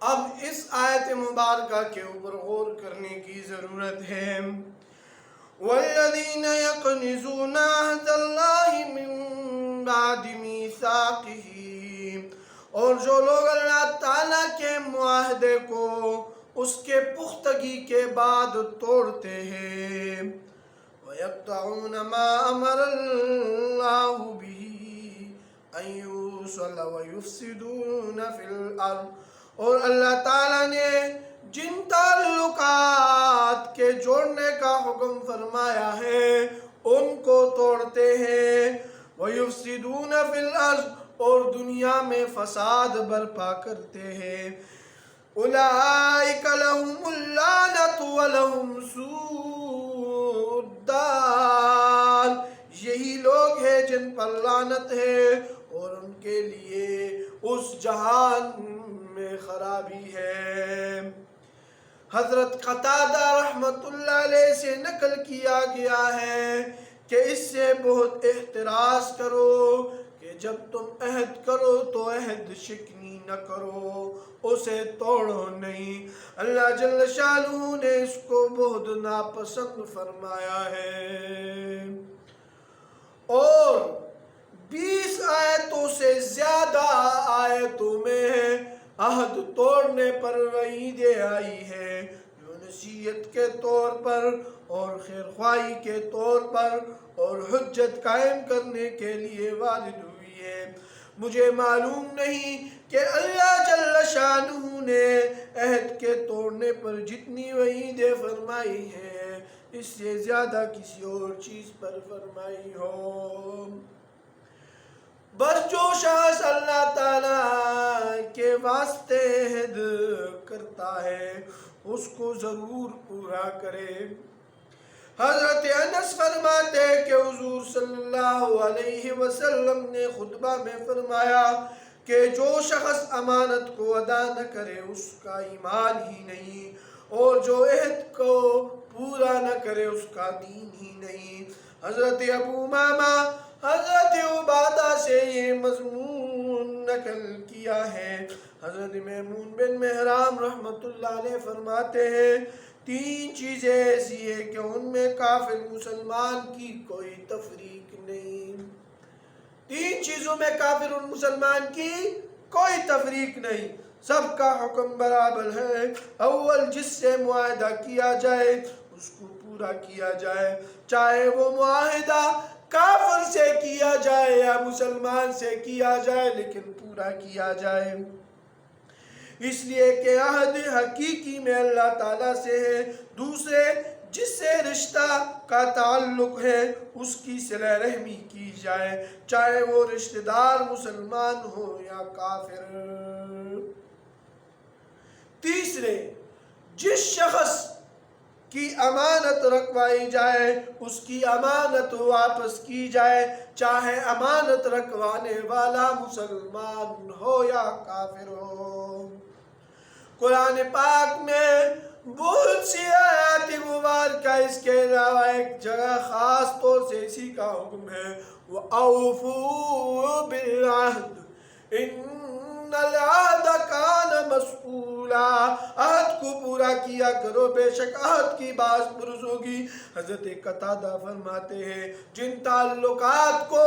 اب اس آیت مبارکہ کے اوپر غور کرنے کی ضرورت ہے۔ وَالَّذِينَ يَكْنِزُونَ عَهْدَ اللَّهِ مِن بَعْدِ مِيثَاقِهِ، اور جو لوگ اللہ تعالیٰ کے معاہدے کو اس کے پختگی کے بعد توڑتے ہیں، وَيَقْطَعُونَ مَا أَمَرَ اللَّهُ بِهِ أَن يُوصَلَ وَيُفْسِدُونَ فِي الْأَرْضِ، اور اللہ تعالیٰ نے جن تعلقات کے جوڑنے کا حکم فرمایا ہے ان کو توڑتے ہیں، وَيُفْسِدُونَ فِي الْأَرْضِ، اور دنیا میں فساد برپا کرتے ہیں۔ أُولَئِكَ لَهُمُ اللَّعْنَةُ وَلَهُمْ سُوءُ الدَّارِ، یہی لوگ ہیں جن پر لعنت ہے اور ان کے لیے اس جہان میں خرابی ہے۔ حضرت قتادہ رحمت اللہ علیہ سے نقل کیا گیا ہے کہ اس سے بہت احتراز کرو کہ جب تم عہد کرو تو عہد شکنی نہ کرو، اسے توڑو نہیں۔ اللہ جل شانہ نے اس کو بہت ناپسند فرمایا ہے، اور 20 آیتوں سے زیادہ آیتوں میں عہد توڑنے پر وعیدیں آئی ہے، جو نصیحت کے طور پر اور خیرخواہی کے طور پر اور حجت قائم کرنے کے لیے وارد ہوئی ہے۔ مجھے معلوم نہیں کہ اللہ جل شانہ نے عہد کے توڑنے پر جتنی وعیدیں فرمائی ہیں اس سے زیادہ کسی اور چیز پر فرمائی ہو۔ بس جو شخص اللہ تعالیٰ کے واسطے عہد کرتا ہے اس کو ضرور پورا کرے۔ حضرت انس فرماتے ہیں کہ حضور صلی اللہ علیہ وسلم نے خطبہ میں فرمایا کہ جو شخص امانت کو ادا نہ کرے اس کا ایمان ہی نہیں، اور جو عہد کو پورا نہ کرے اس کا دین ہی نہیں۔ حضرت ابو امامہ حضرت عبادہ سے یہ مضمون نقل کیا ہے۔ حضرت میمون بن مہران رحمت اللہ علیہ فرماتے ہیں 3 چیزیں ایسی ہیں کہ ان میں کافر مسلمان کی کوئی تفریق نہیں۔ 3 چیزوں میں کافر اور مسلمان کی کوئی تفریق نہیں، سب کا حکم برابر ہے۔ اول، جس سے معاہدہ کیا جائے اس کو پورا کیا جائے، چاہے وہ معاہدہ کافر سے کیا جائے یا مسلمان سے کیا جائے، لیکن پورا کیا جائے، اس لیے کہ عہد حقیقی میں اللہ تعالیٰ سے ہے۔ دوسرے، جس سے رشتہ کا تعلق ہے اس کی صلہ رحمی کی جائے، چاہے وہ رشتہ دار مسلمان ہو یا کافر۔ تیسرے، جس شخص کی امانت رکھوائی جائے اس کی امانت واپس کی جائے، چاہے امانت رکھوانے والا مسلمان ہو یا کافر ہو۔ قرآن پاک میں بہت سی آیات مبارکہ، اس کے علاوہ ایک جگہ خاص طور سے اسی کا حکم ہے، وَأَوْفُوا بِالْعَهْدِ إِنَّ الْعَهْدَ كَانَ مَسْئُولًا، عہد کو پورا کیا کرو، بے شک عہد کی باز پرس ہوگی۔ حضرت قتادہ فرماتے ہیں جن تعلقات کو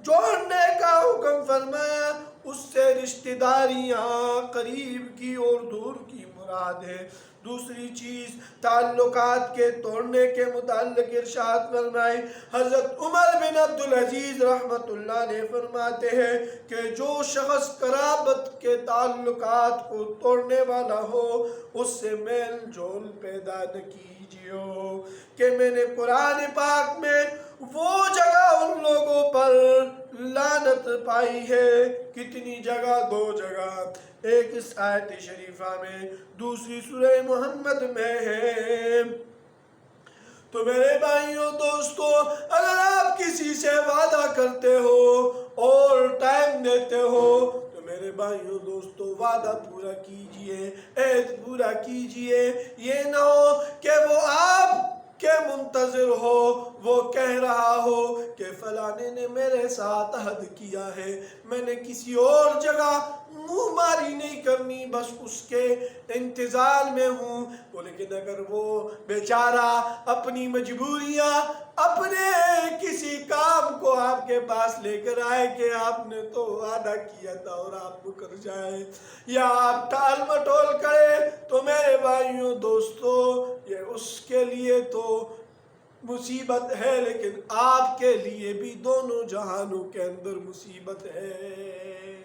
جوڑنے کا حکم فرمایا اس سے رشتہ داریاں قریب کی اور دور کی مراد ہے۔ دوسری چیز، تعلقات کے توڑنے کے متعلق ارشاد فرمائے، حضرت عمر بن عبدالعزیز رحمت اللہ علیہ فرماتے ہیں کہ جو شخص قرابت کے تعلقات کو توڑنے والا ہو اس سے میل جول پیدا نہ کیجیے، کہ میں نے قرآن پاک میں وہ جگہ ان لوگوں پر لعنت پائی ہے، کتنی جگہ؟ 2 جگہ، ایک اس آیت شریفہ میں، دوسری سورہ محمد میں ہے۔ تو میرے بھائیوں دوستو، اگر آپ کسی سے وعدہ کرتے ہو اور ٹائم دیتے ہو تو میرے بھائیوں دوستو وعدہ پورا کیجئے، عہد پورا کیجئے۔ یہ نہ ہو کہ وہ آپ کہ منتظر ہو، وہ کہہ رہا ہو کہ فلانے نے میرے ساتھ عہد کیا ہے، میں نے کسی اور جگہ منہ ماری نہیں کرنی، بس اس کے انتظار میں ہوں۔ لیکن اگر وہ بیچارہ اپنی مجبوریاں، اپنے کسی کام کو آپ کے پاس لے کر آئے کہ آپ نے تو وعدہ کیا تھا اور آپ مکر جائے یا آپ ٹال مٹول کرے، تو میرے بھائیوں دوستو، یہ اس کے لیے تو مصیبت ہے، لیکن آپ کے لیے بھی دونوں جہانوں کے اندر مصیبت ہے۔